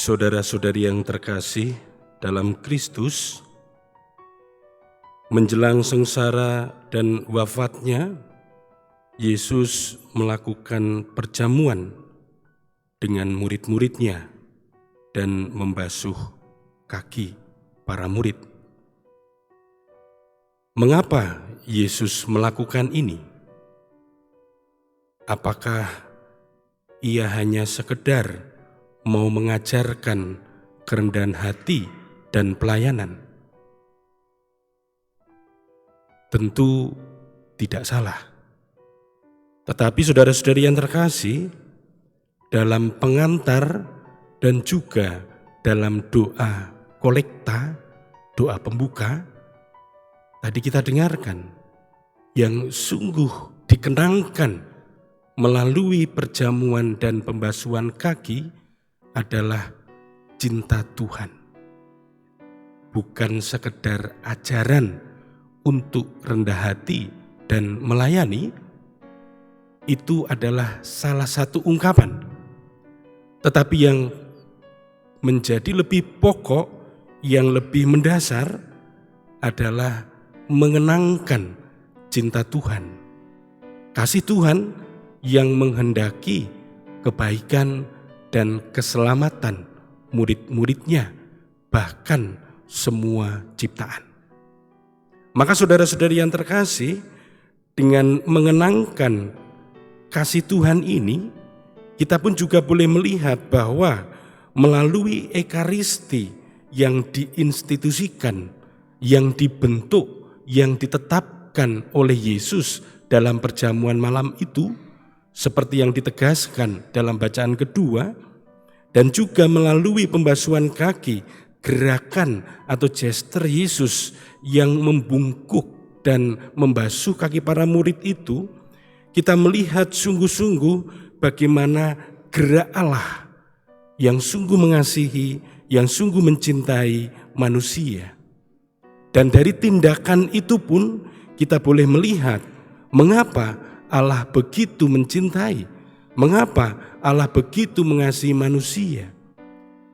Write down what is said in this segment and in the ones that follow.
Saudara-saudari yang terkasih dalam Kristus, menjelang sengsara dan wafatnya, Yesus melakukan perjamuan dengan murid-muridnya dan membasuh kaki para murid. Mengapa Yesus melakukan ini? Apakah ia hanya sekedar mau mengajarkan kerendahan hati dan pelayanan? Tentu tidak salah. Tetapi saudara-saudari yang terkasih, dalam pengantar dan juga dalam doa kolekta, doa pembuka, tadi kita dengarkan yang sungguh dikenangkan melalui perjamuan dan pembasuhan kaki adalah cinta Tuhan. Bukan sekedar ajaran untuk rendah hati dan melayani, itu adalah salah satu ungkapan. Tetapi yang menjadi lebih pokok, yang lebih mendasar adalah mengenangkan cinta Tuhan. Kasih Tuhan yang menghendaki kebaikan dan keselamatan murid-muridnya, bahkan semua ciptaan. Maka saudara-saudari yang terkasih, dengan mengenangkan kasih Tuhan ini, kita pun juga boleh melihat bahwa melalui Ekaristi yang diinstitusikan, yang dibentuk, yang ditetapkan oleh Yesus dalam perjamuan malam itu, seperti yang ditegaskan dalam bacaan kedua, dan juga melalui pembasuhan kaki, gerakan atau gestur Yesus yang membungkuk dan membasuh kaki para murid itu, kita melihat sungguh-sungguh bagaimana gerak Allah yang sungguh mengasihi, yang sungguh mencintai manusia. Dan dari tindakan itu pun kita boleh melihat mengapa Allah begitu mencintai, mengapa Allah begitu mengasihi manusia.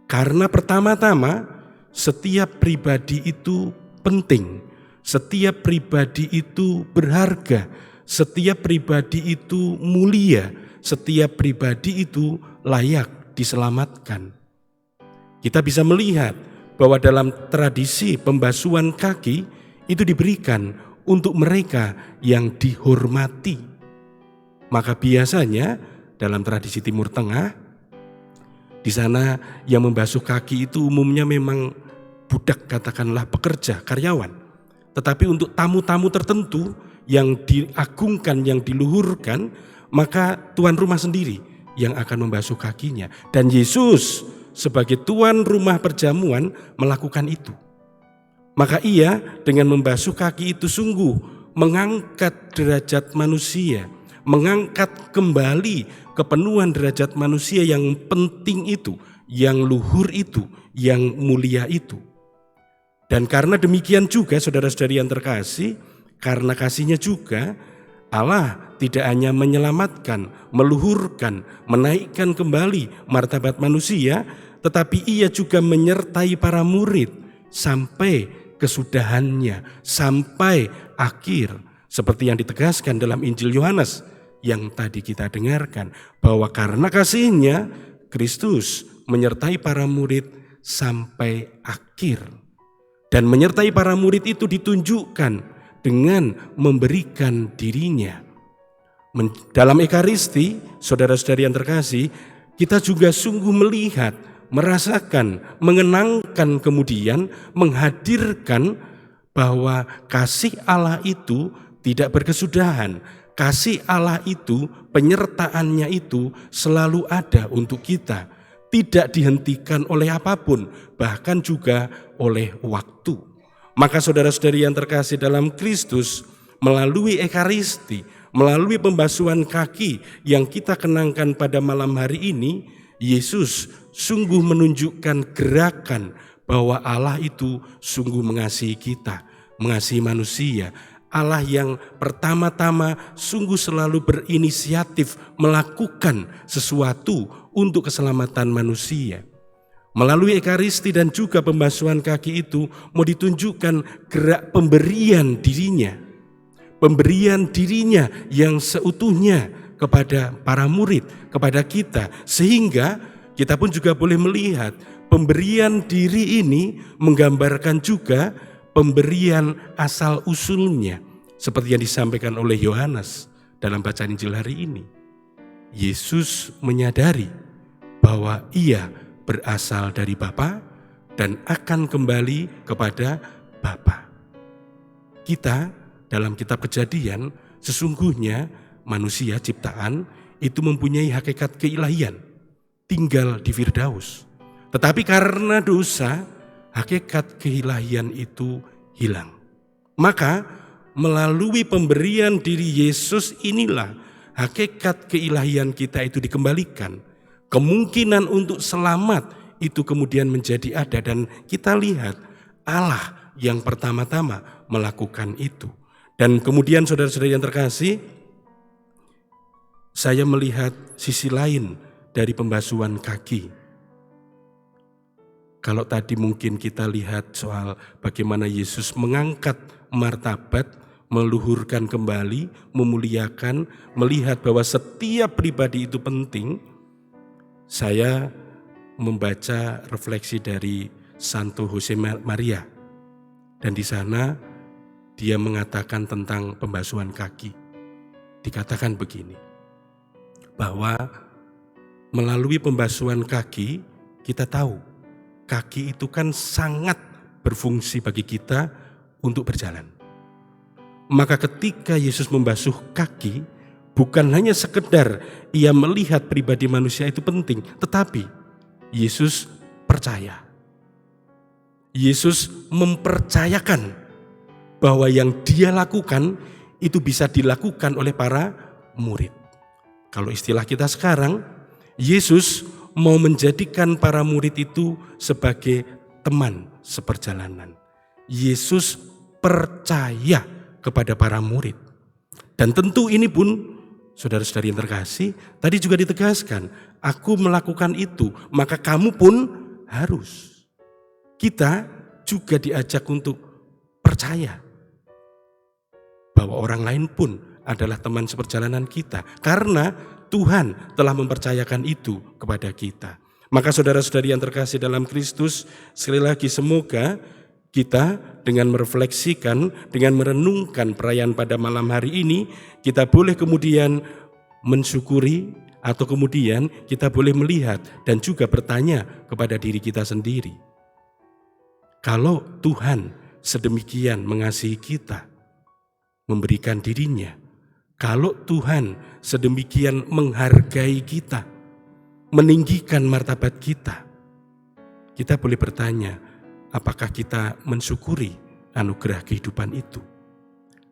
Karena pertama-tama setiap pribadi itu penting, setiap pribadi itu berharga, setiap pribadi itu mulia, setiap pribadi itu layak diselamatkan. Kita bisa melihat bahwa dalam tradisi pembasuhan kaki itu diberikan untuk mereka yang dihormati. Maka biasanya dalam tradisi Timur Tengah, di sana yang membasuh kaki itu umumnya memang budak, katakanlah pekerja, karyawan. Tetapi untuk tamu-tamu tertentu yang diagungkan, yang diluhurkan, maka tuan rumah sendiri yang akan membasuh kakinya. Dan Yesus sebagai tuan rumah perjamuan melakukan itu. Maka ia dengan membasuh kaki itu sungguh mengangkat derajat manusia, mengangkat kembali kepenuhan derajat manusia yang penting itu, yang luhur itu, yang mulia itu. Dan karena demikian juga saudara-saudari yang terkasih, karena kasihnya juga Allah tidak hanya menyelamatkan, meluhurkan, menaikkan kembali martabat manusia, tetapi ia juga menyertai para murid sampai kesudahannya, sampai akhir. Seperti yang ditegaskan dalam Injil Yohanes yang tadi kita dengarkan, bahwa karena kasihnya Kristus menyertai para murid sampai akhir. Dan menyertai para murid itu ditunjukkan dengan memberikan dirinya. Dalam Ekaristi, saudara-saudari yang terkasih, kita juga sungguh melihat, merasakan, mengenangkan, kemudian menghadirkan bahwa kasih Allah itu tidak berkesudahan. Kasih Allah itu, penyertaannya itu selalu ada untuk kita. Tidak dihentikan oleh apapun, bahkan juga oleh waktu. Maka saudara-saudari yang terkasih dalam Kristus, melalui Ekaristi, melalui pembasuhan kaki yang kita kenangkan pada malam hari ini, Yesus sungguh menunjukkan gerakan bahwa Allah itu sungguh mengasihi kita, mengasihi manusia. Allah yang pertama-tama sungguh selalu berinisiatif melakukan sesuatu untuk keselamatan manusia. Melalui Ekaristi dan juga pembasuhan kaki itu mau ditunjukkan gerak pemberian dirinya. Pemberian dirinya yang seutuhnya kepada para murid, kepada kita. Sehingga kita pun juga boleh melihat pemberian diri ini menggambarkan juga pemberian asal usulnya. Seperti yang disampaikan oleh Yohanes dalam bacaan Injil hari ini. Yesus menyadari bahwa ia berasal dari Bapa dan akan kembali kepada Bapa. Kita dalam kitab Kejadian sesungguhnya manusia ciptaan itu mempunyai hakikat keilahian, tinggal di Firdaus. Tetapi karena dosa, hakikat keilahian itu hilang. Maka melalui pemberian diri Yesus inilah hakikat keilahian kita itu dikembalikan. Kemungkinan untuk selamat itu kemudian menjadi ada, dan kita lihat Allah yang pertama-tama melakukan itu. Dan kemudian saudara-saudara yang terkasih, saya melihat sisi lain dari pembasuhan kaki. Kalau tadi mungkin kita lihat soal bagaimana Yesus mengangkat martabat, meluhurkan kembali, memuliakan, melihat bahwa setiap pribadi itu penting. Saya membaca refleksi dari Santo Jose Maria, dan di sana dia mengatakan tentang pembasuhan kaki. Dikatakan begini, bahwa melalui pembasuhan kaki kita tahu kaki itu kan sangat berfungsi bagi kita untuk berjalan. Maka ketika Yesus membasuh kaki, bukan hanya sekedar ia melihat pribadi manusia itu penting, tetapi Yesus percaya. Yesus mempercayakan bahwa yang dia lakukan itu bisa dilakukan oleh para murid. Kalau istilah kita sekarang, Yesus mau menjadikan para murid itu sebagai teman seperjalanan. Yesus percaya kepada para murid. Dan tentu ini pun, saudara-saudari yang terkasih, tadi juga ditegaskan, aku melakukan itu, maka kamu pun harus. Kita juga diajak untuk percaya bahwa orang lain pun adalah teman seperjalanan kita, karena Tuhan telah mempercayakan itu kepada kita. Maka saudara-saudari yang terkasih dalam Kristus, sekali lagi semoga kita dengan merefleksikan, dengan merenungkan perayaan pada malam hari ini, kita boleh kemudian mensyukuri, atau kemudian kita boleh melihat dan juga bertanya kepada diri kita sendiri. Kalau Tuhan sedemikian mengasihi kita, memberikan dirinya, kalau Tuhan sedemikian menghargai kita, meninggikan martabat kita, kita boleh bertanya, apakah kita mensyukuri anugerah kehidupan itu?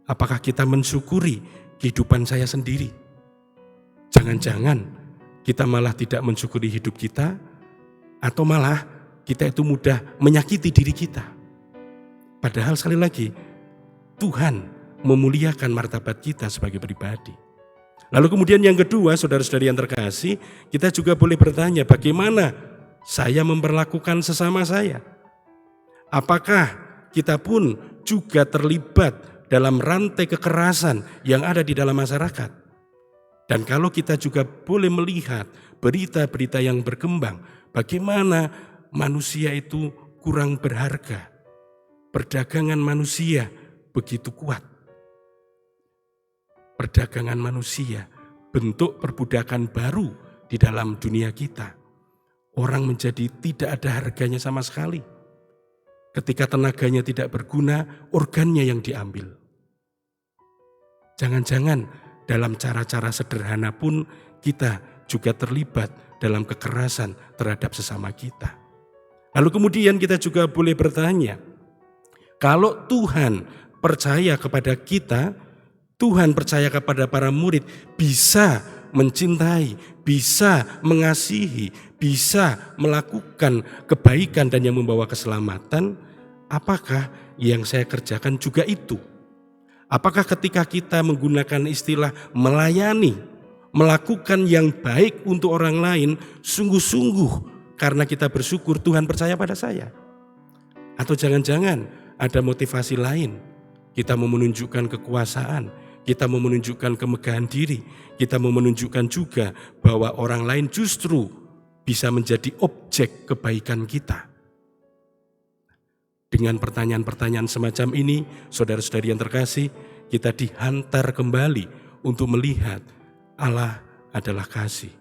Apakah kita mensyukuri kehidupan saya sendiri? Jangan-jangan kita malah tidak mensyukuri hidup kita, atau malah kita itu mudah menyakiti diri kita. Padahal sekali lagi, Tuhan memuliakan martabat kita sebagai pribadi. Lalu kemudian yang kedua, saudara-saudari yang terkasih, kita juga boleh bertanya, bagaimana saya memperlakukan sesama saya? Apakah kita pun juga terlibat dalam rantai kekerasan yang ada di dalam masyarakat? Dan kalau kita juga boleh melihat berita-berita yang berkembang, bagaimana manusia itu kurang berharga, perdagangan manusia begitu kuat. Perdagangan manusia, bentuk perbudakan baru di dalam dunia kita. Orang menjadi tidak ada harganya sama sekali. Ketika tenaganya tidak berguna, organnya yang diambil. Jangan-jangan dalam cara-cara sederhana pun kita juga terlibat dalam kekerasan terhadap sesama kita. Lalu kemudian kita juga boleh bertanya, kalau Tuhan percaya kepada kita, Tuhan percaya kepada para murid, bisa mencintai, bisa mengasihi, bisa melakukan kebaikan dan yang membawa keselamatan. Apakah yang saya kerjakan juga itu? Apakah ketika kita menggunakan istilah melayani, melakukan yang baik untuk orang lain, sungguh-sungguh karena kita bersyukur Tuhan percaya pada saya. Atau jangan-jangan ada motivasi lain, kita mau menunjukkan kekuasaan, kita mau menunjukkan kemegahan diri, kita mau menunjukkan juga bahwa orang lain justru bisa menjadi objek kebaikan kita. Dengan pertanyaan-pertanyaan semacam ini, saudara-saudari yang terkasih, kita dihantar kembali untuk melihat Allah adalah kasih.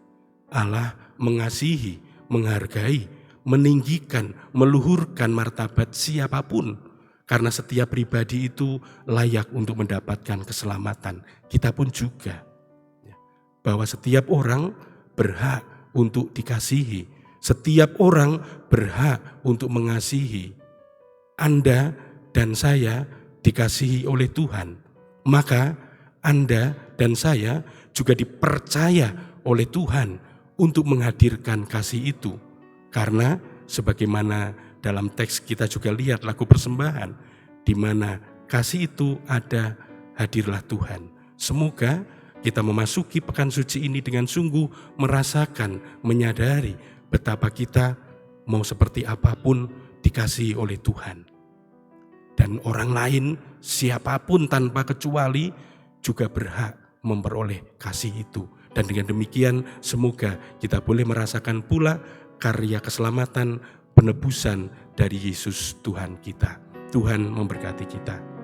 Allah mengasihi, menghargai, meninggikan, meluhurkan martabat siapapun. Karena setiap pribadi itu layak untuk mendapatkan keselamatan. Kita pun juga. Bahwa setiap orang berhak untuk dikasihi. Setiap orang berhak untuk mengasihi. Anda dan saya dikasihi oleh Tuhan, maka Anda dan saya juga dipercaya oleh Tuhan untuk menghadirkan kasih itu. Karena sebagaimana dalam teks kita juga lihat lagu persembahan, di mana kasih itu ada, hadirlah Tuhan. Semoga kita memasuki pekan suci ini dengan sungguh merasakan, menyadari betapa kita mau seperti apapun dikasihi oleh Tuhan. Dan orang lain, siapapun tanpa kecuali, juga berhak memperoleh kasih itu. Dan dengan demikian, semoga kita boleh merasakan pula karya keselamatan, penebusan dari Yesus Tuhan kita. Tuhan memberkati kita.